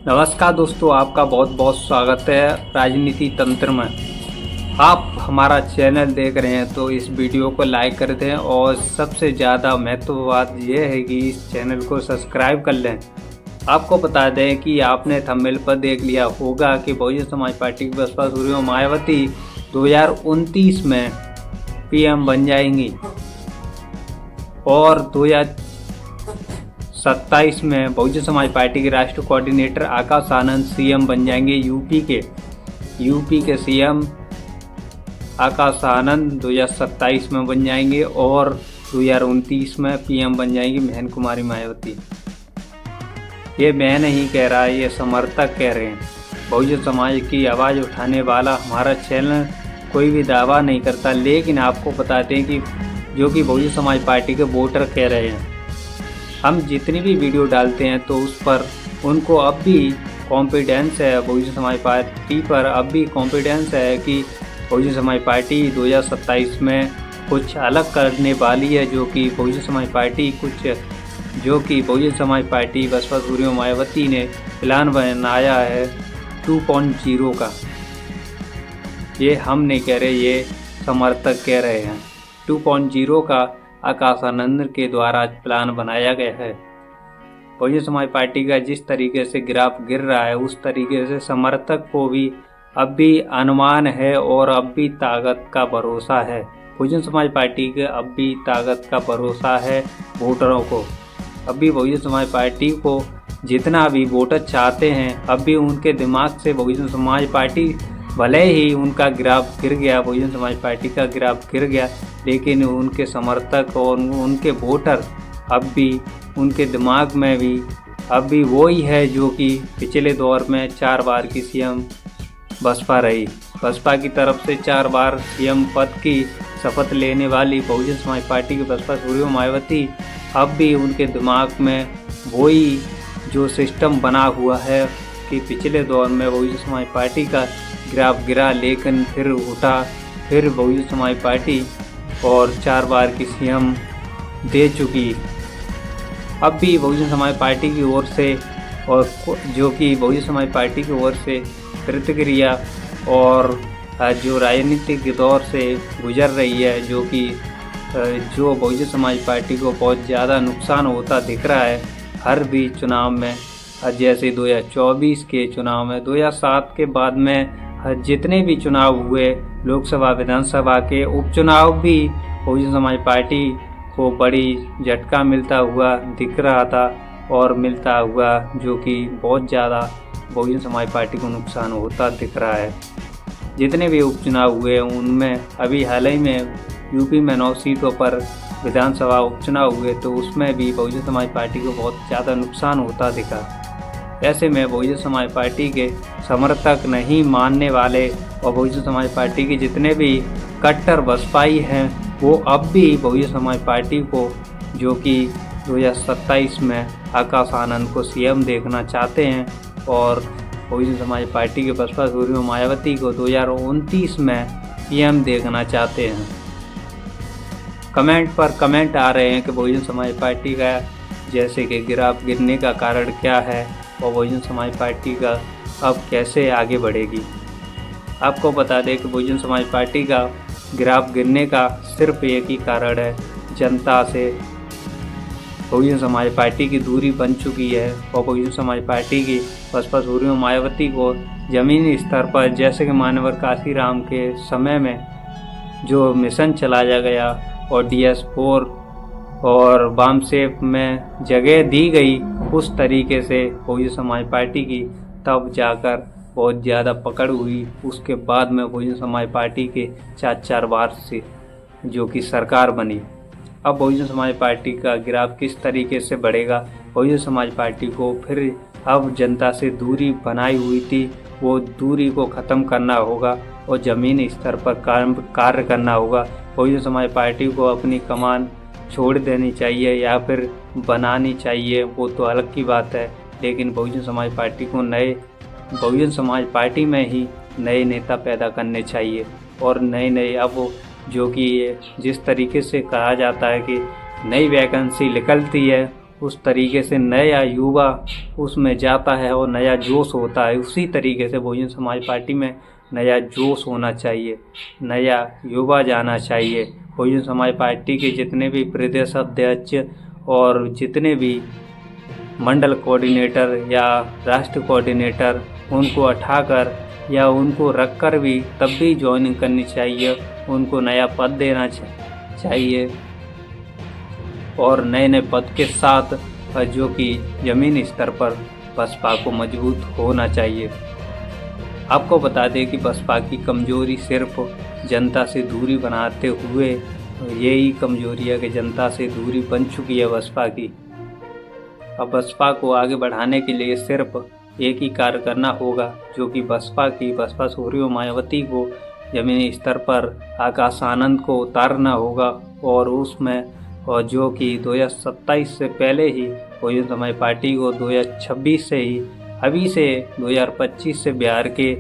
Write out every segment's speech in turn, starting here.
नमस्कार दोस्तों, आपका बहुत बहुत स्वागत है राजनीति तंत्र में। आप हमारा चैनल देख रहे हैं तो इस वीडियो को लाइक कर दें और सबसे ज़्यादा महत्वपूर्ण बात यह है कि इस चैनल को सब्सक्राइब कर लें। आपको बता दें कि आपने थंबनेल पर देख लिया होगा कि बहुजन समाज पार्टी की बसपा सुप्रीमो मायावती 2029 में पीएम बन जाएंगी और 2027 में बहुजन समाज पार्टी के राष्ट्रीय कोऑर्डिनेटर आकाश आनंद सीएम बन जाएंगे। यूपी के सीएम आकाश आनंद 2027 में बन जाएंगे और 2029 में पीएम बन जाएंगी बहन कुमारी मायावती। ये मैं नहीं कह रहा, ये समर्थक कह रहे हैं। बहुजन समाज की आवाज़ उठाने वाला हमारा चैनल कोई भी दावा नहीं करता, लेकिन आपको बताते हैं कि जो कि बहुजन समाज पार्टी के वोटर कह रहे हैं। हम जितनी भी वीडियो डालते हैं तो उस पर उनको अब भी कॉन्फिडेंस है, बहुजन समाज पार्टी पर अब भी कॉन्फिडेंस है कि बहुजन समाज पार्टी 2027 में कुछ अलग करने वाली है, जो कि बहुजन समाज पार्टी बसपा सुप्रीमो मायावती ने प्लान बनाया है 2.0 का। ये हम नहीं कह रहे, ये समर्थक कह रहे हैं। 2.0 का आकाश आनंद के द्वारा प्लान बनाया गया है। बहुजन समाज पार्टी का जिस तरीके से ग्राफ गिर रहा है उस तरीके से समर्थक को भी अब भी अनुमान है और अब भी ताकत का भरोसा है। बहुजन समाज पार्टी के अब भी ताकत का भरोसा है वोटरों को। अब भी बहुजन समाज पार्टी को जितना भी वोटर चाहते हैं, अब भी उनके दिमाग से बहुजन समाज पार्टी, भले ही उनका ग्राफ गिर गया, बहुजन समाज पार्टी का ग्राफ गिर गया, लेकिन उनके समर्थक और उनके वोटर अब भी उनके दिमाग में भी अब भी वही है जो कि पिछले दौर में 4 बार की सीएम बसपा रही। बसपा की तरफ से 4 बार सीएम पद की शपथ लेने वाली बहुजन समाज पार्टी की बसपा सुप्रीमो मायावती, अब भी उनके दिमाग में वही जो सिस्टम बना हुआ है कि पिछले दौर में बहुजन समाज पार्टी का ग्राफ गिरा लेकिन फिर उठा, फिर बहुजन समाज पार्टी और 4 बार की सीएम दे चुकी। अब भी बहुजन समाज पार्टी की ओर से और जो कि बहुजन समाज पार्टी की ओर से प्रतिक्रिया और जो राजनीतिक दौर से गुजर रही है, जो कि जो बहुजन समाज पार्टी को बहुत ज़्यादा नुकसान होता दिख रहा है हर भी चुनाव में। जैसे 2024 के चुनाव में, 2007 के बाद में जितने भी चुनाव हुए, लोकसभा विधानसभा के उपचुनाव भी बहुजन समाज पार्टी को बड़ी झटका मिलता हुआ दिख रहा था और मिलता हुआ, जो कि बहुत ज़्यादा बहुजन समाज पार्टी को नुकसान होता दिख रहा है। जितने भी उपचुनाव हुए उनमें अभी हाल ही में यूपी में 9 सीटों पर विधानसभा उपचुनाव हुए तो उसमें भी बहुजन समाज पार्टी को बहुत ज़्यादा नुकसान होता दिखा। ऐसे में बहुजन समाज पार्टी के समर्थक नहीं मानने वाले और बहुजन समाज पार्टी के जितने भी कट्टर बसपाई हैं वो अब भी बहुजन समाज पार्टी को, जो कि 2027 में आकाश आनंद को सीएम देखना चाहते हैं और बहुजन समाज पार्टी के बसपा सुप्रीमो मायावती को 2029 में पीएम देखना चाहते हैं। कमेंट पर कमेंट आ रहे हैं कि बहुजन समाज पार्टी का जैसे कि ग्राफ गिरने का कारण क्या है और बहुजन समाज पार्टी का अब कैसे आगे बढ़ेगी। आपको बता दें कि बहुजन समाज पार्टी का ग्राफ गिरने का सिर्फ एक ही कारण है, जनता से बहुजन समाज पार्टी की दूरी बन चुकी है और बहुजन समाज पार्टी की बसपा सुप्रीमो मायावती को ज़मीनी स्तर पर, जैसे कि मान्यवर काशीराम के समय में जो मिशन चलाया गया और DS4 और वामसेप में जगह दी गई, उस तरीके से बहुजन समाज पार्टी की तब जाकर बहुत ज़्यादा पकड़ हुई। उसके बाद में बहुजन समाज पार्टी के 4 बार से जो कि सरकार बनी। अब बहुजन समाज पार्टी का ग्राफ किस तरीके से बढ़ेगा, बहुजन समाज पार्टी को फिर अब जनता से दूरी बनाई हुई थी, वो दूरी को ख़त्म करना होगा और ज़मीनी स्तर पर कार्य करना होगा। बहुजन समाज पार्टी को अपनी कमान छोड़ देनी चाहिए या फिर बनानी चाहिए, वो तो अलग की बात है, लेकिन बहुजन समाज पार्टी को बहुजन समाज पार्टी में ही नए नेता पैदा करने चाहिए और नए अब जो कि जिस तरीके से कहा जाता है कि नई वैकेंसी निकलती है उस तरीके से नया युवा उसमें जाता है और नया जोश होता है, उसी तरीके से बहुजन समाज पार्टी में नया जोश होना चाहिए, नया युवा जाना चाहिए। बहुजन समाज पार्टी के जितने भी प्रदेश अध्यक्ष और जितने भी मंडल कोऑर्डिनेटर या राष्ट्र कोऑर्डिनेटर, उनको उठाकर या उनको रखकर भी तब भी ज्वाइनिंग करनी चाहिए, उनको नया पद देना चाहिए और नए नए पद के साथ जो कि ज़मीनी स्तर पर बसपा को मजबूत होना चाहिए। आपको बता दें कि बसपा की कमजोरी सिर्फ जनता से दूरी बनाते हुए यही कमजोरी है कि जनता से दूरी बन चुकी है बसपा की। अब बसपा को आगे बढ़ाने के लिए सिर्फ एक ही कार्य करना होगा, जो कि बसपा सुप्रीमो मायावती को जमीनी स्तर पर आकाश आनंद को उतारना होगा और उसमें और जो कि 2027 से पहले ही बहुजन समाज पार्टी को 2026 से ही अभी से 2025 से बिहार के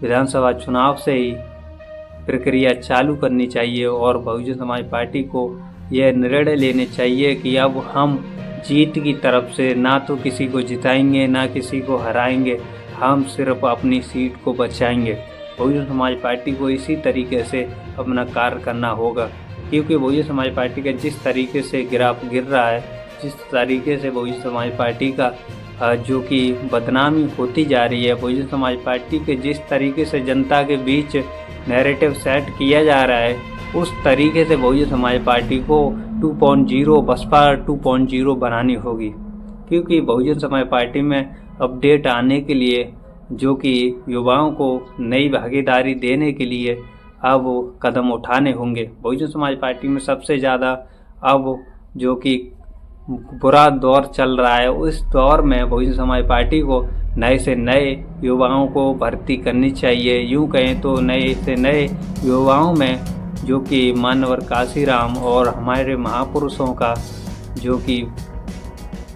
विधानसभा चुनाव से ही प्रक्रिया चालू करनी चाहिए और बहुजन समाज पार्टी को यह निर्णय लेने चाहिए कि अब हम जीत की तरफ से ना तो किसी को जिताएंगे ना किसी को हराएंगे, हम सिर्फ अपनी सीट को बचाएंगे। बहुजन समाज पार्टी को इसी तरीके से अपना कार्य करना होगा, क्योंकि बहुजन समाज पार्टी का जिस तरीके से ग्राफ गिर रहा है, जिस तरीके से बहुजन समाज पार्टी का जो कि बदनामी होती जा रही है, बहुजन समाज पार्टी के जिस तरीके से जनता के बीच नैरेटिव सेट किया जा रहा है, उस तरीके से बहुजन समाज पार्टी को 2.0 बसपा 2.0 बनानी होगी। क्योंकि बहुजन समाज पार्टी में अपडेट आने के लिए, जो कि युवाओं को नई भागीदारी देने के लिए अब कदम उठाने होंगे। बहुजन समाज पार्टी में सबसे ज़्यादा अब जो कि बुरा दौर चल रहा है, उस दौर में बहुजन समाज पार्टी को नए से नए युवाओं को भर्ती करनी चाहिए। यूँ कहें तो नए से नए युवाओं में जो कि मानवर काशीराम और हमारे महापुरुषों का जो कि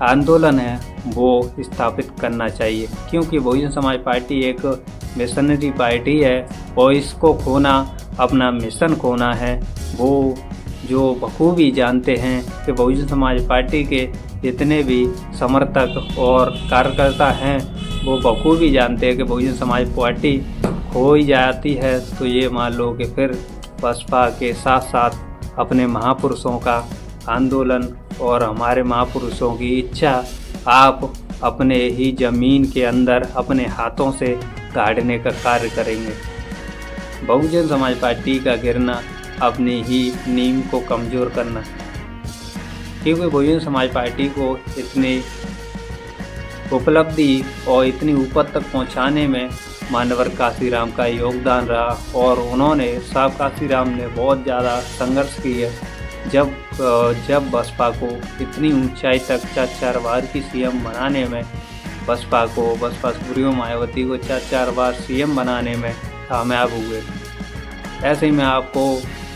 आंदोलन है वो स्थापित करना चाहिए, क्योंकि बहुजन समाज पार्टी एक मिशनरी पार्टी है और इसको खोना अपना मिशन खोना है। वो जो बखूबी जानते हैं कि बहुजन समाज पार्टी के जितने भी समर्थक और कार्यकर्ता हैं, वो बखूबी जानते हैं कि बहुजन समाज पार्टी खो ही जाती है तो ये मान लो कि फिर बसपा के साथ साथ अपने महापुरुषों का आंदोलन और हमारे महापुरुषों की इच्छा आप अपने ही ज़मीन के अंदर अपने हाथों से गाड़ने का कार्य करेंगे। बहुजन समाज पार्टी का गिरना अपनी ही नींव को कमज़ोर करना, क्योंकि बहुजन समाज पार्टी को इतनी उपलब्धि और इतनी ऊपर तक पहुंचाने में मानवर काशीराम का योगदान रहा और उन्होंने साहब काशीराम ने बहुत ज़्यादा संघर्ष किया। जब बसपा को इतनी ऊंचाई तक 4 बार की सीएम बनाने में बसपा सुप्रीमो मायावती को 4 बार सीएम बनाने में कामयाब हुए। ऐसे ही में आपको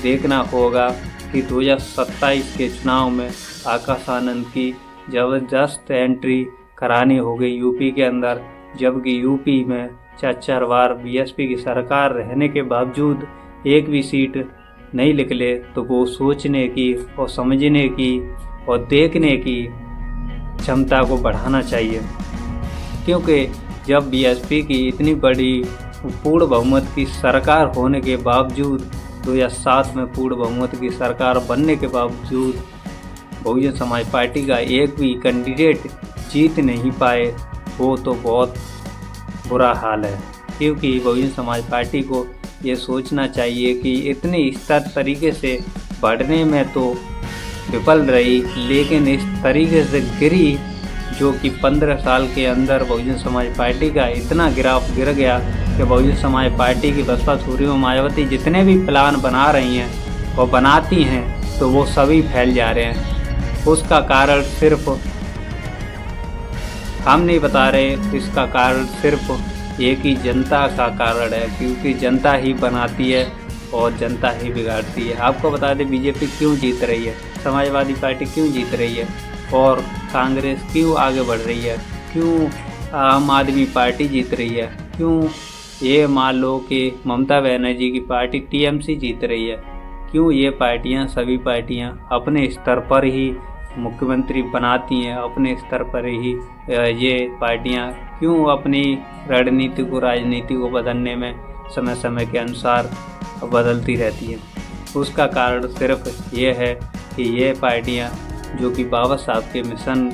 देखना होगा कि 2027 के चुनाव में आकाश आनंद की ज़बरदस्त एंट्री करानी हो गई यूपी के अंदर, जबकि यूपी में 4 बार बीएसपी की सरकार रहने के बावजूद एक भी सीट नहीं निकले, तो वो सोचने की और समझने की और देखने की क्षमता को बढ़ाना चाहिए। क्योंकि जब बीएसपी की इतनी बड़ी पूर्ण बहुमत की सरकार होने के बावजूद 2007 में पूर्ण बहुमत की सरकार बनने के बावजूद बहुजन समाज पार्टी का एक भी कैंडिडेट जीत नहीं पाए, वो तो बहुत बुरा हाल है। क्योंकि बहुजन समाज पार्टी को ये सोचना चाहिए कि इतने इस तरीके से बढ़ने में तो विफल रही, लेकिन इस तरीके से गिरी जो कि 15 साल के अंदर बहुजन समाज पार्टी का इतना ग्राफ गिर गया कि बहुजन समाज पार्टी की बसपा सुप्रीमो मायावती जितने भी प्लान बना रही हैं और बनाती हैं तो वो सभी फैल जा रहे हैं। उसका कारण सिर्फ हम नहीं बता रहे, इसका कारण सिर्फ एक ही जनता का कारण है, क्योंकि जनता ही बनाती है और जनता ही बिगाड़ती है। आपको बता दें बीजेपी क्यों जीत रही है, समाजवादी पार्टी क्यों जीत रही है और कांग्रेस क्यों आगे बढ़ रही है, क्यों आम आदमी पार्टी जीत रही है, क्यों ये मान लो कि ममता बनर्जी की पार्टी टीएमसी जीत रही है, क्यों ये पार्टियां सभी पार्टियां अपने स्तर पर ही मुख्यमंत्री बनाती हैं अपने स्तर पर ही, ये पार्टियां क्यों अपनी रणनीति को राजनीति को बदलने में समय समय के अनुसार बदलती रहती हैं। उसका कारण सिर्फ ये है कि ये पार्टियां जो कि बाबा साहब के मिशन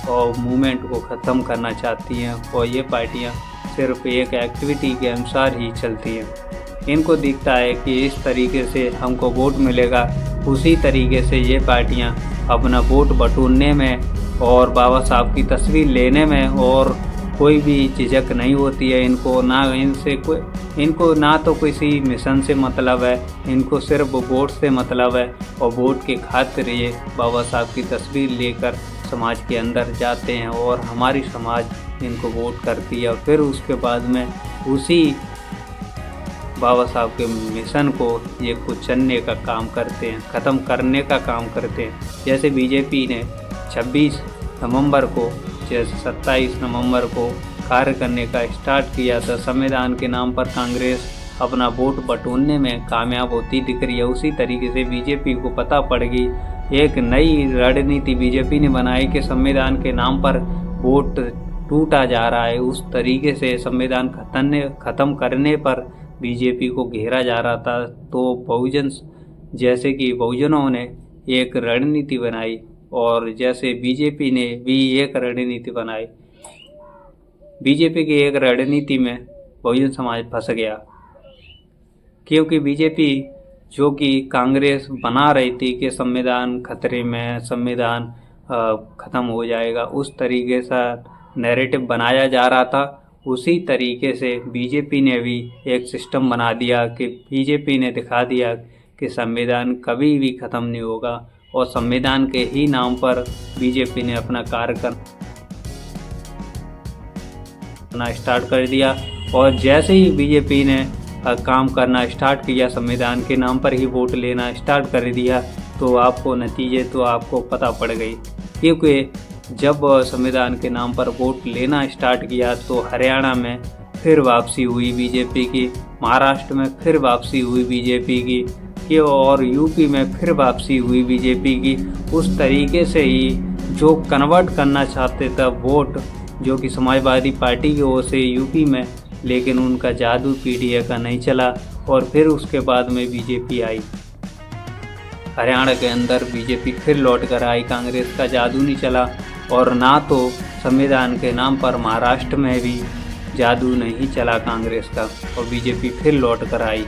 और मूवमेंट को ख़त्म करना चाहती हैं, और ये पार्टियां सिर्फ एक एक्टिविटी के अनुसार ही चलती हैं। इनको दिखता है कि इस तरीके से हमको वोट मिलेगा, उसी तरीके से ये पार्टियां अपना वोट बटोरने में और बाबा साहब की तस्वीर लेने में और कोई भी झिझक नहीं होती है। इनको ना तो किसी मिशन से मतलब है, इनको सिर्फ वोट से मतलब है, और वोट के खातिर ये बाबा साहब की तस्वीर लेकर समाज के अंदर जाते हैं और हमारी समाज इनको वोट करती है, और फिर उसके बाद में उसी बाबा साहब के मिशन को ये कुचलने का काम करते हैं, ख़त्म करने का काम करते हैं। जैसे बीजेपी ने 26 नवंबर को, जैसे 27 नवंबर को कार्य करने का स्टार्ट किया था, संविधान के नाम पर कांग्रेस अपना वोट बटोरने में कामयाब होती दिख रही है। उसी तरीके से बीजेपी को पता पड़ गई, एक नई रणनीति बीजेपी ने बनाई कि संविधान के नाम पर वोट टूटा जा रहा है। उस तरीके से संविधान ख़त्म करने पर बीजेपी को घेरा जा रहा था। तो बहुजन, जैसे कि बहुजनों ने एक रणनीति बनाई और जैसे बीजेपी ने भी एक रणनीति बनाई। बीजेपी की एक रणनीति में बहुजन समाज फंस गया, क्योंकि बीजेपी जो कि कांग्रेस बना रही थी कि संविधान खतरे में, संविधान ख़त्म हो जाएगा, उस तरीके से नैरेटिव बनाया जा रहा था। उसी तरीके से बीजेपी ने भी एक सिस्टम बना दिया कि बीजेपी ने दिखा दिया कि संविधान कभी भी ख़त्म नहीं होगा, और संविधान के ही नाम पर बीजेपी ने अपना कार्य करना स्टार्ट कर दिया। और जैसे ही बीजेपी ने काम करना स्टार्ट किया, संविधान के नाम पर ही वोट लेना स्टार्ट कर दिया, तो आपको नतीजे तो आपको पता पड़ गई। क्योंकि जब संविधान के नाम पर वोट लेना स्टार्ट किया तो हरियाणा में फिर वापसी हुई बीजेपी की, महाराष्ट्र में फिर वापसी हुई बीजेपी की, और यूपी में फिर वापसी हुई बीजेपी की। उस तरीके से ही जो कन्वर्ट करना चाहते थे वोट, जो कि समाजवादी पार्टी की ओर से यूपी में, लेकिन उनका जादू पीढ़ी का नहीं चला, और फिर उसके बाद में बीजेपी आई। हरियाणा के अंदर बीजेपी फिर लौट कर आई, कांग्रेस का जादू नहीं चला, और ना तो संविधान के नाम पर महाराष्ट्र में भी जादू नहीं चला कांग्रेस का, और बीजेपी फिर लौट कर आई।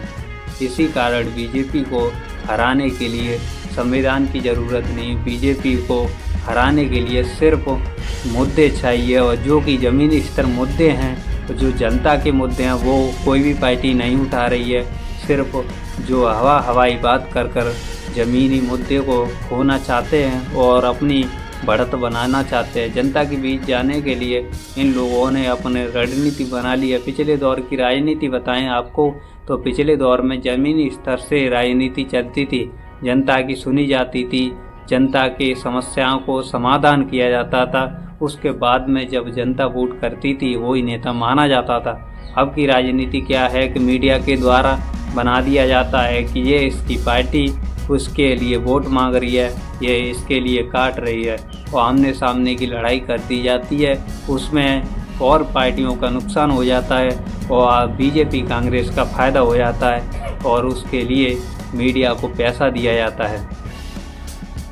इसी कारण बीजेपी को हराने के लिए संविधान की ज़रूरत नहीं, बीजेपी को हराने के लिए सिर्फ मुद्दे चाहिए, और जो कि ज़मीनी स्तर मुद्दे हैं, जो जनता के मुद्दे हैं, वो कोई भी पार्टी नहीं उठा रही है। सिर्फ जो हवाई बात कर ज़मीनी मुद्दे को खोना चाहते हैं और अपनी बढ़त बनाना चाहते हैं। जनता के बीच जाने के लिए इन लोगों ने अपने रणनीति बना ली है। पिछले दौर की राजनीति बताएं आपको, तो पिछले दौर में ज़मीनी स्तर से राजनीति चलती थी, जनता की सुनी जाती थी, जनता की समस्याओं को समाधान किया जाता था। उसके बाद में जब जनता वोट करती थी वही नेता माना जाता था। अब की राजनीति क्या है कि मीडिया के द्वारा बना दिया जाता है कि ये इसकी पार्टी उसके लिए वोट मांग रही है, ये इसके लिए काट रही है, और आमने सामने की लड़ाई कर दी जाती है। उसमें और पार्टियों का नुकसान हो जाता है और बीजेपी कांग्रेस का फ़ायदा हो जाता है, और उसके लिए मीडिया को पैसा दिया जाता है।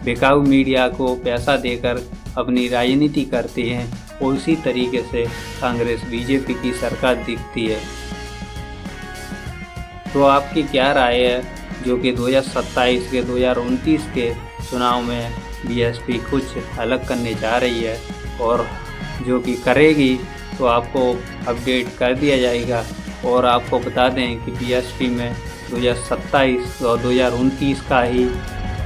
बिकाऊ मीडिया को पैसा देकर अपनी राजनीति करते हैं, और उसी तरीके से कांग्रेस बीजेपी की सरकार दिखती है। तो आपकी क्या राय है जो कि 2027 के 2029 के चुनाव में बीएसपी कुछ अलग करने जा रही है, और जो कि करेगी तो आपको अपडेट कर दिया जाएगा। और आपको बता दें कि बीएसपी में 2027 और 2029 का ही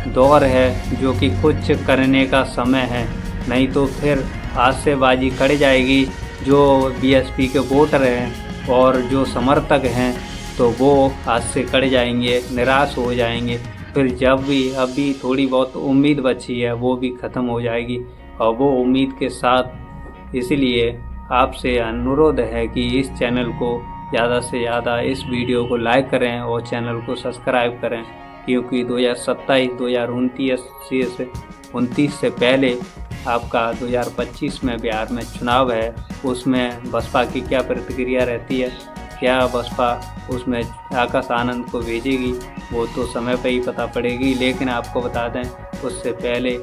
दौर है, जो कि कुछ करने का समय है, नहीं तो फिर आज से बाजी कड़ जाएगी। जो बीएसपी के वोटर हैं और जो समर्थक हैं तो वो आज से कड़ जाएंगे, निराश हो जाएंगे। फिर जब भी अभी थोड़ी बहुत उम्मीद बची है वो भी ख़त्म हो जाएगी, और वो उम्मीद के साथ इसलिए आपसे अनुरोध है कि इस चैनल को ज़्यादा से ज़्यादा, इस वीडियो को लाइक करें और चैनल को सब्सक्राइब करें। क्योंकि 2027-2029 से पहले आपका 2025 में बिहार में चुनाव है। उसमें बसपा की क्या प्रतिक्रिया रहती है, क्या बसपा उसमें आकाश आनंद को भेजेगी, वो तो समय पर ही पता पड़ेगी। लेकिन आपको बता दें उससे पहले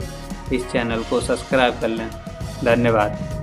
इस चैनल को सब्सक्राइब कर लें। धन्यवाद।